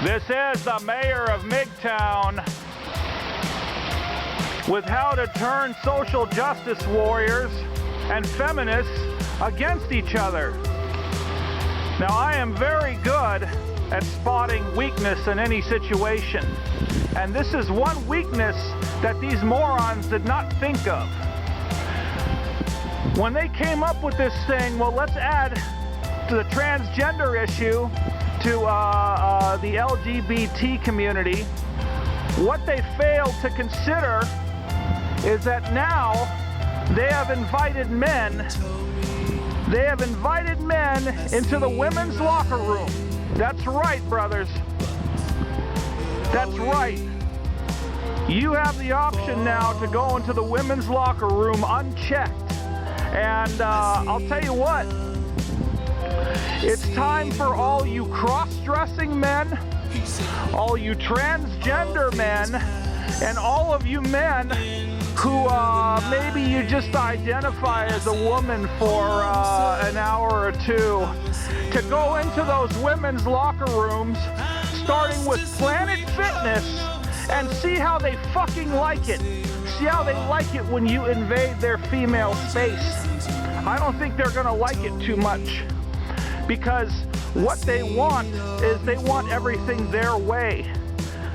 This is the mayor of MGTOWN with how to turn social justice warriors and feminists against each other. Now, I am very good at spotting weakness in any situation, and this is one weakness that these morons did not think of. When they came up with this thing, well, let's add to the transgender issue to the LGBT community. What they failed to consider is that now they have invited men into the women's locker room. That's right, brothers. That's right. You have the option now to go into the women's locker room unchecked. And I'll tell you what, it's time for all you cross-dressing men, all you transgender men, and all of you men who maybe you just identify as a woman for an hour or two, to go into those women's locker rooms, starting with Planet Fitness, and see how they fucking like it. See how they like it when you invade their female space. I don't think they're gonna like it too much, because what they want is they want everything their way.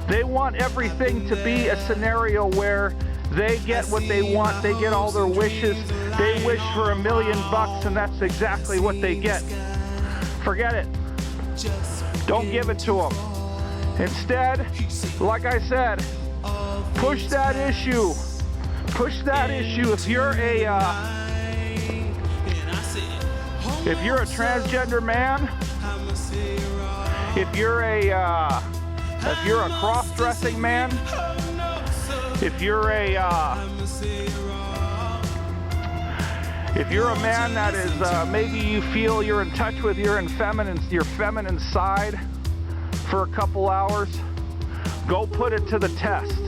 They want everything to be a scenario where they get what they want, they get all their wishes, they wish for $1 million and that's exactly what they get. Forget it. Don't give it to them. Instead, like I said, push that issue. Push that issue. If you're a transgender man, if you're a cross-dressing man, if you're a man that is maybe you feel you're in touch with your feminine side for a couple hours, go put it to the test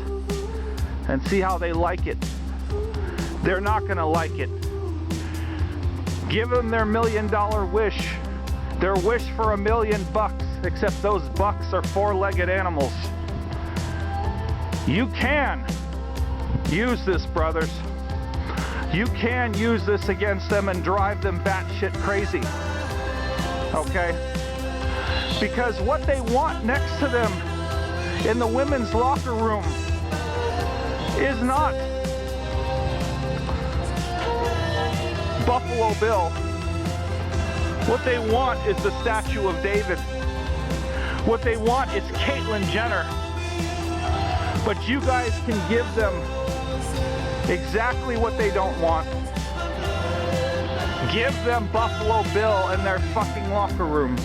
and see how they like it. They're not gonna like it. Give them their $1 million wish. Their wish for $1 million, except those bucks are four-legged animals. You can use this, brothers. You can use this against them and drive them batshit crazy. Okay? Because what they want next to them in the women's locker room is not Buffalo Bill. What they want is the statue of David. What they want is Caitlyn Jenner. But you guys can give them exactly what they don't want. Give them Buffalo Bill in their fucking locker rooms.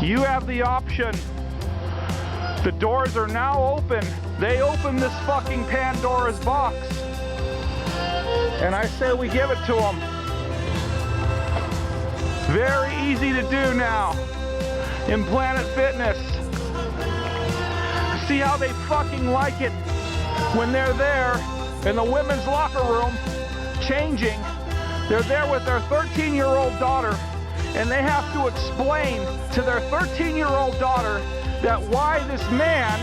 You have the option. The doors are now open. They open this fucking Pandora's box. And I say we give it to them. Very easy to do now in Planet Fitness. See how they fucking like it when they're there in the women's locker room changing. They're there with their 13-year-old daughter, and they have to explain to their 13-year-old daughter that why this man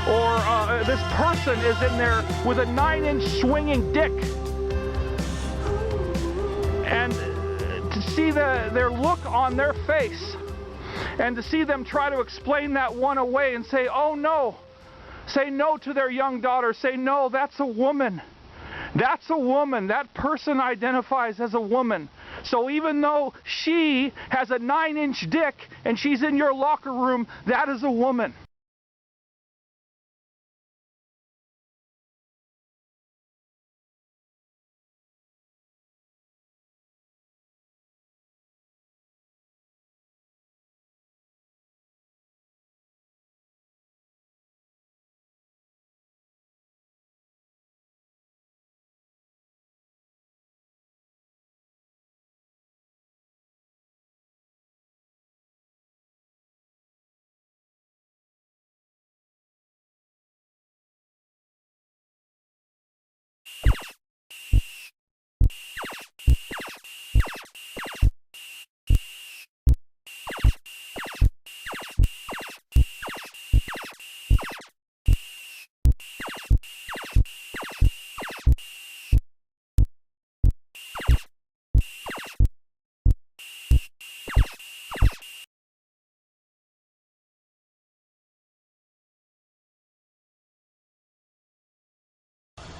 or this person is in there with a 9-inch swinging dick. And to see their look on their face, and to see them try to explain that one away and say, oh no, say no to their young daughter, say no, that's a woman. That's a woman. That person identifies as a woman. So even though she has a 9-inch dick and she's in your locker room, that is a woman.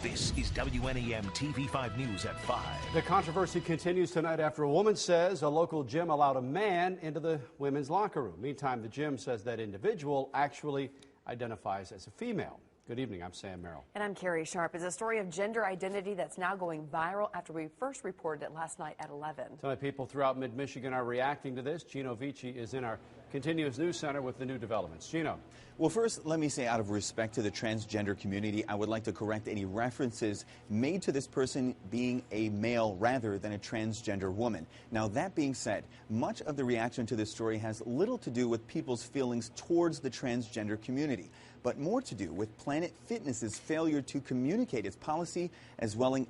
This is WNEM TV5 News at 5. The controversy continues tonight after a woman says a local gym allowed a man into the women's locker room. Meantime, the gym says that individual actually identifies as a female. Good evening, I'm Sam Merrill. And I'm Carrie Sharp. It's a story of gender identity that's now going viral after we first reported it last night at 11. Tonight, people throughout mid-Michigan are reacting to this. Gino Vici is in our continuous news center with the new developments. Gino. Well, first, let me say, out of respect to the transgender community, I would like to correct any references made to this person being a male rather than a transgender woman. Now, that being said, much of the reaction to this story has little to do with people's feelings towards the transgender community, but more to do with Planet Fitness's failure to communicate its policy as well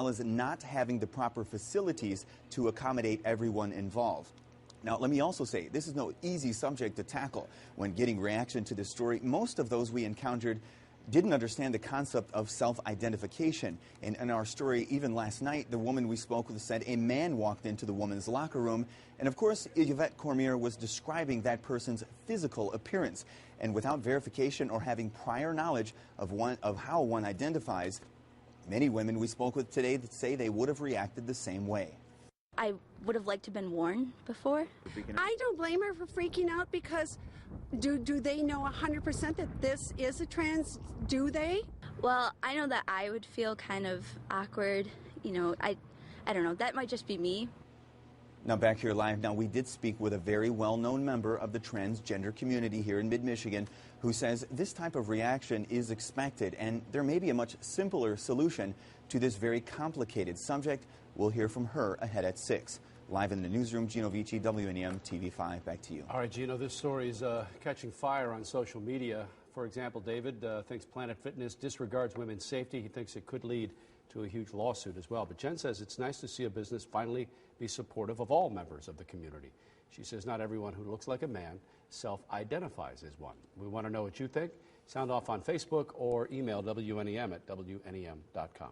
as not having the proper facilities to accommodate everyone involved. Now, let me also say, this is no easy subject to tackle. When getting reaction to this story, most of those we encountered didn't understand the concept of self-identification. And in our story, even last night, the woman we spoke with said a man walked into the woman's locker room. And of course, Yvette Cormier was describing that person's physical appearance. And without verification or having prior knowledge of how one identifies, many women we spoke with today say they would have reacted the same way. I would have liked to have been warned before. I don't blame her for freaking out because do they know 100% that this is a trans? Do they? Well, I know that I would feel kind of awkward. You know, I don't know. That might just be me. Now, back here live, now we did speak with a very well-known member of the transgender community here in mid-Michigan who says this type of reaction is expected and there may be a much simpler solution to this very complicated subject. We'll hear from her ahead at 6. Live in the newsroom, Gino Vici, WNEM TV5. Back to you. All right, Gino, this story is catching fire on social media. For example, David thinks Planet Fitness disregards women's safety. He thinks it could lead to a huge lawsuit as well. But Jen says it's nice to see a business finally be supportive of all members of the community. She says not everyone who looks like a man self-identifies as one. We want to know what you think. Sound off on Facebook or email WNEM at WNEM.com.